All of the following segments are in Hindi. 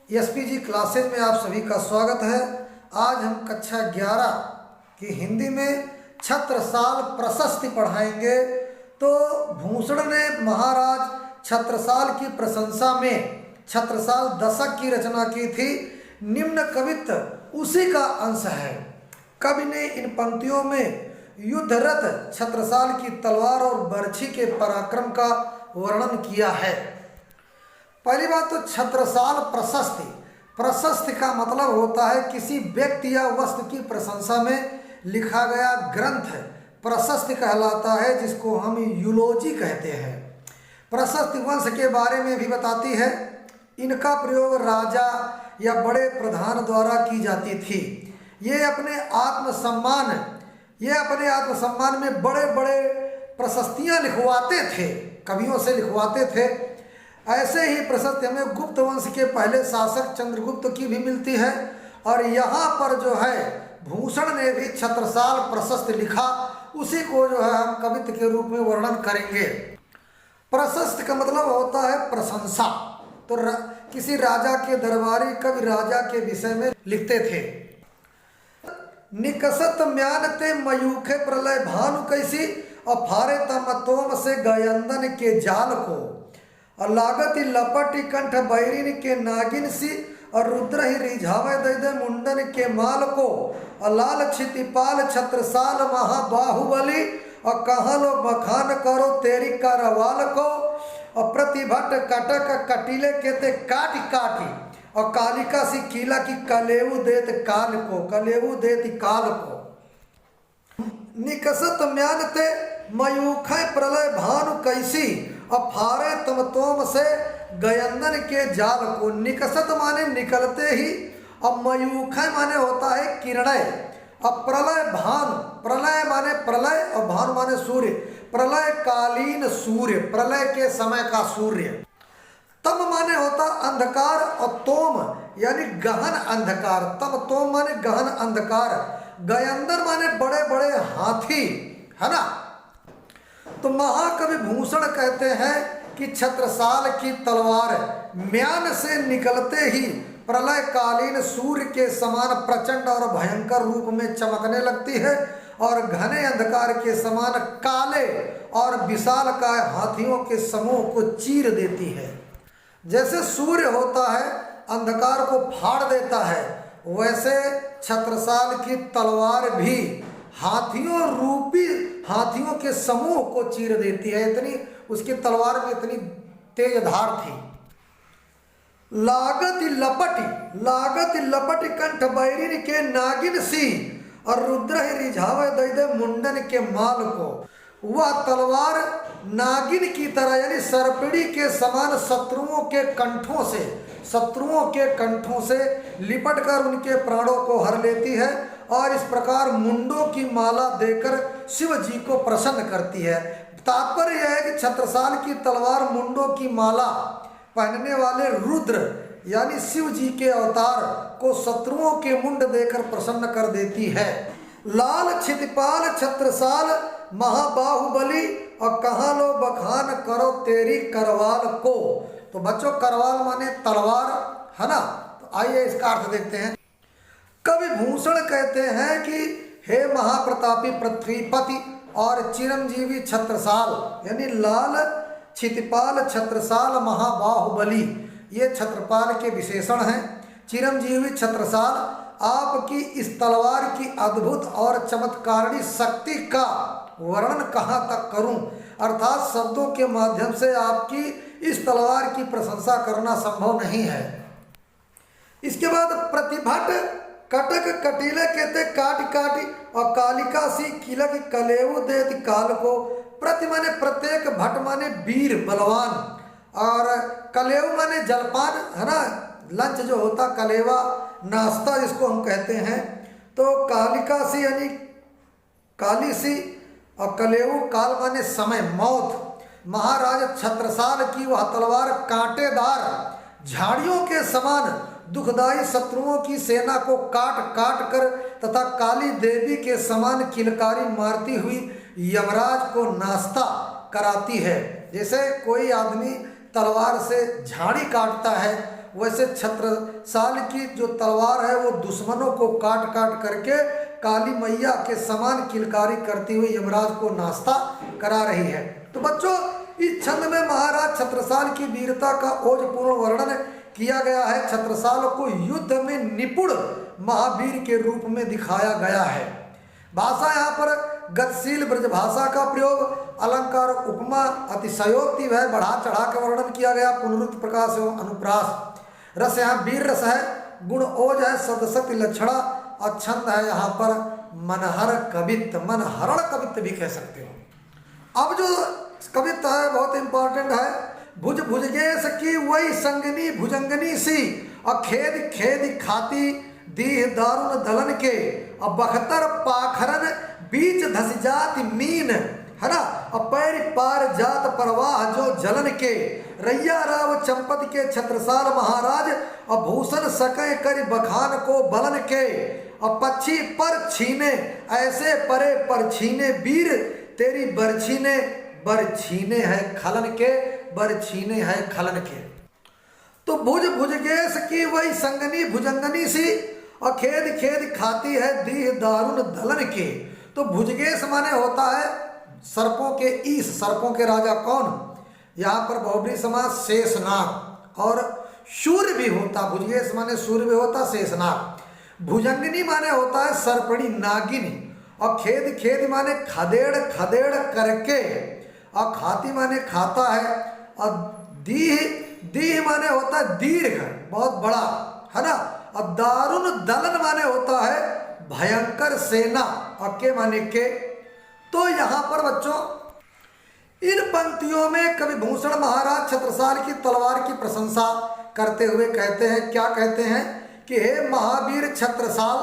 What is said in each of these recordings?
एसपीजी क्लासेज में आप सभी का स्वागत है। आज हम कक्षा 11 की हिंदी में छत्रसाल प्रशस्ति पढ़ाएंगे। तो भूषण ने महाराज छत्रसाल की प्रशंसा में छत्रसाल दशक की रचना की थी। निम्न कवित्व उसी का अंश है। कवि ने इन पंक्तियों में युद्धरत छत्रसाल की तलवार और बर्छी के पराक्रम का वर्णन किया है। पहली बात तो छत्रसाल प्रशस्ति। प्रशस्ति का मतलब होता है किसी व्यक्ति या वस्तु की प्रशंसा में लिखा गया ग्रंथ प्रशस्ति कहलाता है, जिसको हम यूलोजी कहते हैं। प्रशस्ति वंश के बारे में भी बताती है। इनका प्रयोग राजा या बड़े प्रधान द्वारा की जाती थी। ये अपने आत्मसम्मान में बड़े बड़े प्रशस्तियाँ लिखवाते थे, कवियों से लिखवाते थे। ऐसे ही प्रशस्ति हमें गुप्त वंश के पहले शासक चंद्रगुप्त की भी मिलती है। और यहाँ पर जो है भूषण ने भी छत्रसाल प्रशस्ति लिखा, उसी को जो है हम कवित्व के रूप में वर्णन करेंगे। प्रशस्ति का मतलब होता है प्रशंसा। तो किसी राजा के दरबारी कवि राजा के विषय में लिखते थे। निकसत म्यानते मयूखे प्रलय भानु कैसी और फारे तमतोम से गयंदन के जाल को और लागति लपटी कंठ बैरिन के नागिन सी और रुद्र ही रिझावे दे मुंडन के माल को और लाल क्षितिपाल छत्रसाल महाबाहुबली और कहाँ लो बखान करो तेरी करवाल को और प्रतिभट कटक कटीले केते काटी काटी और कालिका सी कीला की कलेऊ देत काल को निकसत म्यानते मयूख प्रलय भानु कैसी और फारे तमतोम से गयंदन के जाल को। निकसत माने निकलते ही, अब मयूख माने होता है किरणय। अब प्रलय भानु, प्रलय माने प्रलय और भानु माने सूर्य। प्रलय कालीन सूर्य, प्रलय के समय का सूर्य। तम माने होता अंधकार और तोम यानी गहन अंधकार। तम तोम माने गहन अंधकार। गयंदन माने बड़े बड़े हाथी, है ना। तो महाकवि भूषण कहते हैं कि छत्रसाल की तलवार म्यान से निकलते ही प्रलय कालीन सूर्य के समान प्रचंड और भयंकर रूप में चमकने लगती है और घने अंधकार के समान काले और विशालकाय हाथियों के समूह को चीर देती है। जैसे सूर्य होता है अंधकार को फाड़ देता है, वैसे छत्रसाल की तलवार भी हाथियों के समूह को चीर देती है। इतनी उसकी तलवार में इतनी तेज धार थी। लागत लपटी कंठ बैरिन के नागिन सी और रुद्र ही रिझावे दे मुंडन के माल को। वह तलवार नागिन की तरह यानी सर्पिणी के समान शत्रुओं के कंठों से लिपट कर उनके प्राणों को हर लेती है और इस प्रकार मुंडों की माला देकर शिव जी को प्रसन्न करती है। तात्पर्य यह है कि छत्रसाल की तलवार मुंडों की माला पहनने वाले रुद्र यानी शिव जी के अवतार को शत्रुओं के मुंड देकर प्रसन्न कर देती है। लाल क्षितिपाल छत्रसाल महाबाहुबली और कहाँ लो बखान करो तेरी करवाल को। तो बच्चों करवाल माने तलवार, है ना। तो आइए इसका अर्थ देखते हैं। कवि भूषण कहते हैं कि हे महाप्रतापी पृथ्वीपति और चिरंजीवी छत्रसाल यानी लाल क्षितिपाल छत्रसाल महाबाहुबली, ये छत्रपाल के विशेषण हैं। चिरंजीवी छत्रसाल, आपकी इस तलवार की अद्भुत और चमत्कारिणी शक्ति का वर्णन कहाँ तक करूं, अर्थात शब्दों के माध्यम से आपकी इस तलवार की प्रशंसा करना संभव नहीं है। इसके बाद प्रतिभट कटक कटीले कहते काटी काटी और कालिका सी किलक कलेऊ देत काल को। प्रति माने प्रत्येक, भट माने वीर बलवान और कलेऊ माने जलपान, है ना, लंच जो होता, कलेवा नाश्ता जिसको हम कहते हैं। तो कालिका सी यानी काली सी और कलेऊ काल माने समय, मौत। महाराज छत्रसाल की वह तलवार कांटेदार झाड़ियों के समान दुखदाई शत्रुओं की सेना को काट काट कर तथा काली देवी के समान किलकारी मारती हुई यमराज को नाश्ता कराती है। जैसे कोई आदमी तलवार से झाड़ी काटता है वैसे छत्रसाल की जो तलवार है वो दुश्मनों को काट काट करके काली मैया के समान किलकारी करती हुई यमराज को नाश्ता करा रही है। तो बच्चों, इस छंद में महाराज छत्रसाल की वीरता का ओजपूर्ण वर्णन किया गया है। छत्रसाल को युद्ध में निपुण महावीर के रूप में दिखाया गया है। भाषा यहाँ पर गतिशील ब्रजभाषा का प्रयोग, अलंकार, उपमा, अतिशयोक्ति वह बढ़ा चढ़ा के वर्णन किया गया, पुनरुक्ति, प्रकाश एवं अनुप्रास। रस यहाँ वीर रस है, गुण ओज है, सदसति लक्षणा, और छंद है यहाँ पर मनहर कवित्व, मनहरण कवित्व भी कह सकते हो। अब जो कवित्व है बहुत इंपॉर्टेंट है। भुज भुजगेश की वही संगनी भुजंगनी सी, और खेद खेद खाती दीह दारुण दलन के, और बख्तर पाखरन बीच धस जाति मीन, है ना, और पैर पार जात परवाह जो जलन के, रैया राव चंपत के छत्रसाल महाराज, और भूषण सके कर बखान को बलन के, और पक्षी पर छीने ऐसे परे पर छीने वीर, तेरी बरछीने बरछीने है खलन के, बरछीने है खलन के। तो भुज भुजगेश की वही संगनी भुजंगनी सी, और खेद खेद खाती है दीह दारुण दलन के। तो भुजगेश माने होता है सर्पों के ईश, सर्पों के राजा कौन? यहाँ पर बहुब्री समास शेषनाग, और सूर्य भी होता, भुजगेश माने सूर्य भी होता, शेषनाग। भुजंगिनी माने होता है सर्पणी नागिनी, और खेद खेद माने खदेड़ खदेड़ करके, और खाती माने खाता है, और दीह दीह माने होता है दीर्घ, बहुत बड़ा, है ना, और दारुण दलन माने होता है भयंकर सेना, और के माने के। तो यहाँ पर बच्चों इन पंक्तियों में कवि भूषण महाराज छत्रसाल की तलवार की प्रशंसा करते हुए कहते हैं, क्या कहते हैं कि हे महावीर छत्रसाल,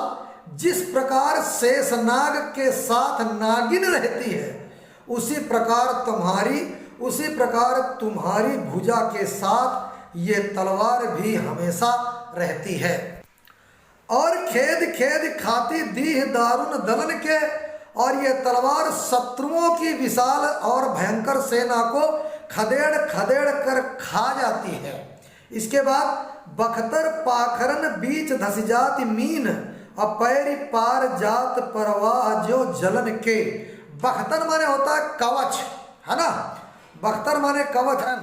जिस प्रकार शेषनाग के साथ नागिन रहती है, उसी प्रकार तुम्हारी भुजा के साथ ये तलवार भी हमेशा रहती है। और खेद खेद खाती दीह दारुण दलन के, और ये तलवार शत्रुओं की विशाल और भयंकर सेना को खदेड़ खदेड़ कर खा जाती है। इसके बाद बख्तर पाखरन बीच धस जाति मीन, और पैरी पार जात परवाह जो जलन के। बख्तर माने होता है कवच, है ना, बख्तर माने कवच है।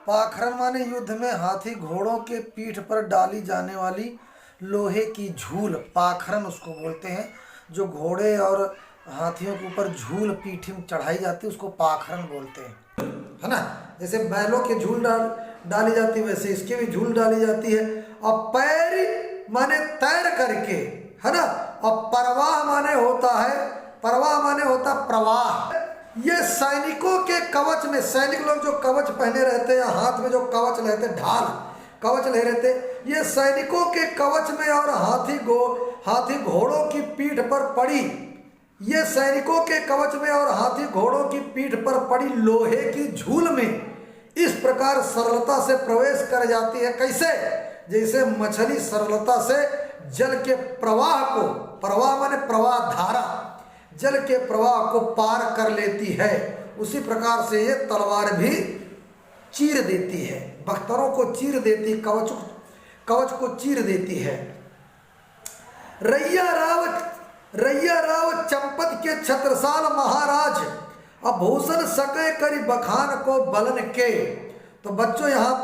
पाखरन माने युद्ध में हाथी घोड़ों के पीठ पर डाली जाने वाली लोहे की झूल, पाखरन उसको बोलते हैं। जो घोड़े और हाथियों के ऊपर झूल पीठी में चढ़ाई जाती है उसको पाखरन बोलते हैं, है ना। जैसे बैलों की झूल डाली जाती है, वैसे इसके भी झूल डाली जाती है। और पैर माने तैर करके, है ना, और परवाह माने होता है, परवाह माने होता प्रवाह। ये सैनिकों के कवच में, सैनिक लोग जो कवच पहने रहते हैं, हाथ में जो कवच रहते, ढाल कवच ले रहते, ये सैनिकों के कवच में और हाथी घोड़ों की पीठ पर पड़ी, ये सैनिकों के कवच में और हाथी घोड़ों की पीठ पर पड़ी लोहे की झूल में इस प्रकार सरलता से प्रवेश कर जाती है। कैसे? जैसे मछली सरलता से जल के प्रवाह को, प्रवाह माने प्रवाह धारा, जल के प्रवाह को पार कर लेती है, उसी प्रकार से ये तलवार भी चीर देती है, बख्तरों को चीर देती, कवच को चीर देती है। रैया राव चंपत के छत्रसाल महाराज, अब भूषण सके करी बखान को बलन के। तो बच्चों यहाँ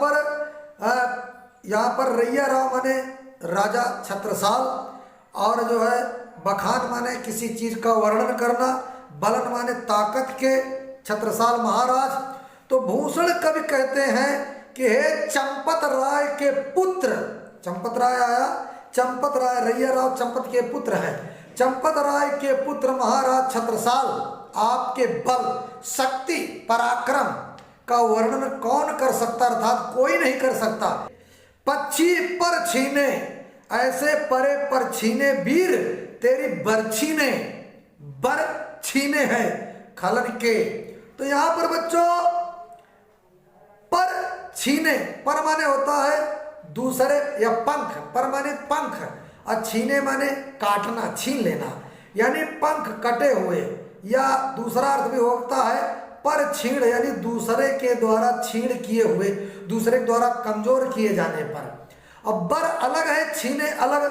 पर रैया राव माने राजा छत्रसाल, और जो है बखान माने किसी चीज का वर्णन करना, बलन माने ताकत के छत्रसाल महाराज। तो भूषण कवि कहते हैं कि हे चंपत राय के पुत्र, चंपत राय आया, चंपत राय, रैया राव चंपत के पुत्र हैं, चंपत राय के पुत्र महाराज छत्रसाल, आपके बल, शक्ति, पराक्रम का वर्णन कौन कर सकता, अर्थात कोई नहीं कर सकता। पक्षी पर छीने ऐसे परे पर छीने वीर, तेरी बरछीने बर छीने हैं खलन के। तो यहाँ पर बच्चों पर छीने, पर माने होता है दूसरे या पंख, पर माने पंख, और छीने माने काटना, छीन लेना, यानी पंख कटे हुए, या दूसरा अर्थ भी होता है पर छीण, यानी दूसरे के द्वारा छीण किए हुए, दूसरे के द्वारा कमजोर किए जाने पर। अब बर अलग है, छीने अलग।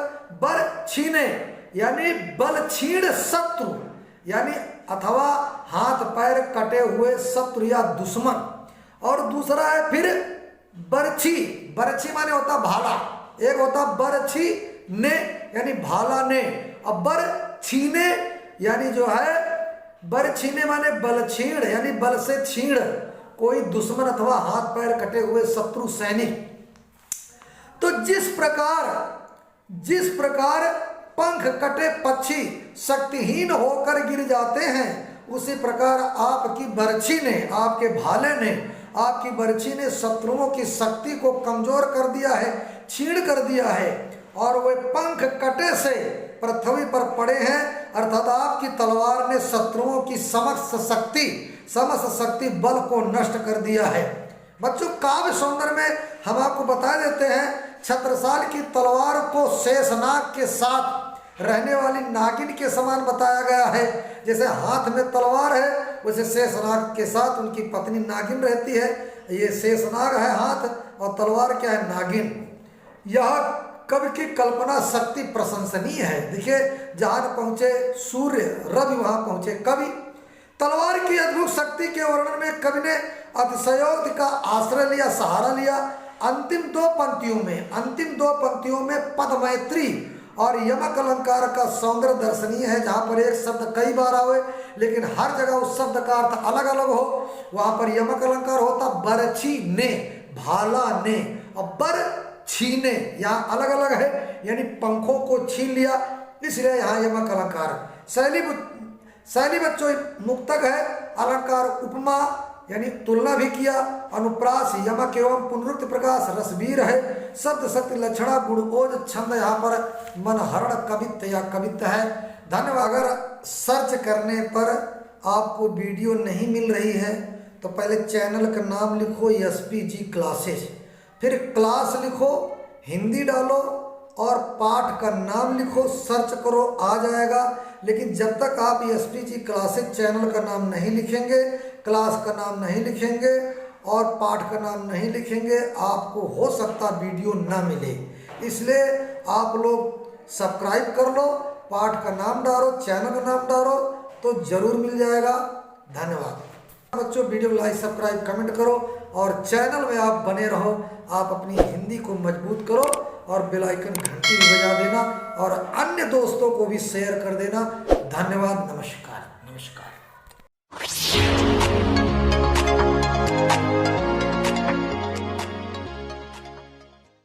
बर छीने यानी बल छीण शत्रु, यानी अथवा हाथ पैर कटे हुए शत्रु या दुश्मन। और दूसरा है फिर बरछी। बरछी माने होता भाला, एक होता बरछी ने यानी भाला ने। अब बर छीने यानी जो है, बर छीने माने बल छीण यानी बल से छीण कोई दुश्मन अथवा हाथ पैर कटे हुए शत्रु सैनिक। तो जिस प्रकार पंख कटे पक्षी शक्तिहीन होकर गिर जाते हैं, उसी प्रकार आपकी बरछी ने, आपके भाले ने, आपकी बरछी ने शत्रुओं की शक्ति को कमजोर कर दिया है, छीण कर दिया है, और वे पंख कटे से पृथ्वी पर पड़े हैं। अर्थात आपकी तलवार ने शत्रुओं की समस्त शक्ति बल को नष्ट कर दिया है। बच्चों, काव्य सौंदर्य में हम आपको बता देते हैं, छत्रसाल की तलवार को शेषनाग के साथ रहने वाली नागिन के समान बताया गया है। जैसे हाथ में तलवार है, वैसे शेषनाग के साथ उनकी पत्नी नागिन रहती है। ये शेषनाग है हाथ, और तलवार क्या है, नागिन। यह कवि की कल्पना शक्ति प्रशंसनीय है। देखिए, जहां पहुंचे सूर्य रवि वहां पहुंचे कवि। तलवार की अद्भुत शक्ति के वर्णन में कवि ने अतिशयोक्ति का आश्रय लिया, सहारा लिया। अंतिम दो पंक्तियों में पद मैत्री और यमक अलंकार का सौंदर्य दर्शनीय है। जहाँ पर एक शब्द कई बार आवे लेकिन हर जगह उस शब्द का अर्थ अलग अलग हो, वहाँ पर यमक अलंकार होता बरछी ने, भाला ने। और बर छीने यहाँ अलग अलग है, यानी पंखों को छीन लिया, इसलिए यहाँ यमक अलंकार। शैली बच्चों मुक्तक है, अलंकार उपमा यानी तुलना भी किया, अनुप्रास यमक एवं पुनरुक्त प्रकाश रसवीर है, शब्द शक्ति लक्षणा गुणकोज छंद यहाँ पर मनहरण कवित्व या कवित्व है। धन्यवाद। अगर सर्च करने पर आपको वीडियो नहीं मिल रही है तो पहले चैनल का नाम लिखो SPG क्लासेस, फिर क्लास लिखो, हिंदी डालो और पाठ का नाम लिखो, सर्च करो, आ जाएगा। लेकिन जब तक आप SPG क्लासेस चैनल का नाम नहीं लिखेंगे, क्लास का नाम नहीं लिखेंगे और पाठ का नाम नहीं लिखेंगे, आपको हो सकता वीडियो ना मिले। इसलिए आप लोग सब्सक्राइब कर लो, पाठ का नाम डालो, चैनल का नाम डालो तो जरूर मिल जाएगा। धन्यवाद बच्चों। वीडियो लाइक, सब्सक्राइब, कमेंट करो और चैनल में आप बने रहो। आप अपनी हिंदी को मजबूत करो और बेल आइकन घंटी भी बजा देना और अन्य दोस्तों को भी शेयर कर देना। धन्यवाद, नमस्कार।